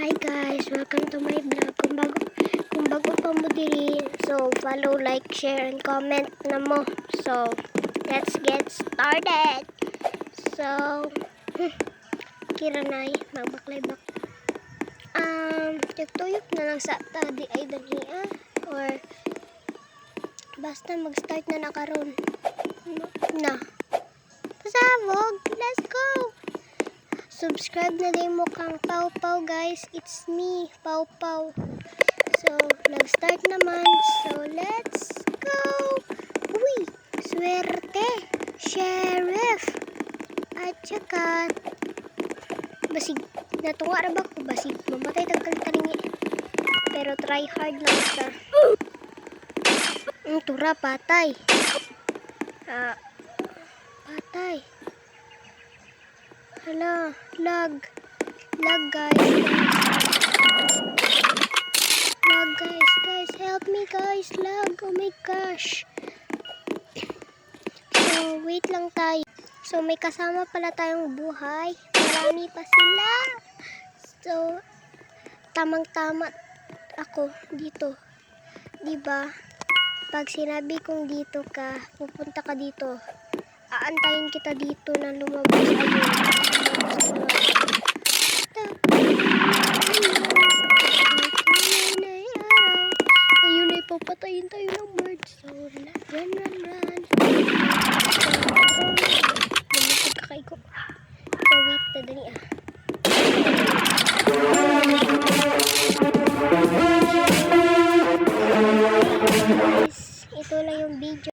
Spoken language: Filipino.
Hi guys, welcome to my vlog. Kung bago pa mo diri, so follow, like, share, and comment na mo. So, let's get started. So, kiranay, magbaklay-bak. Tuyok na lang sa tadi ay dali or basta mag-start na nakaroon. Na. Pasabog, let's go! Subscribe na din mo kang Pau Pau guys. It's me, Pau Pau. So, nag-start naman. So, let's go! Uy! Swerte! Sheriff! At saka, basig. Natunga ra ba ko? Basig. Mamatay tagkal-kalingi. Pero try hard lang sa. Tura, patay. Patay. Hala, lag. Lag guys. Lag guys. Help me guys. Lag. Oh my gosh. So, wait lang tayo. So, may kasama pala tayong buhay. Marami pa sila. So, tamang-tama ako dito. Diba? Pag sinabi kong dito ka, pupunta ka dito. Aantayin kita dito na lumabas. Ayun ay papatayin tayo ng birds. So, run.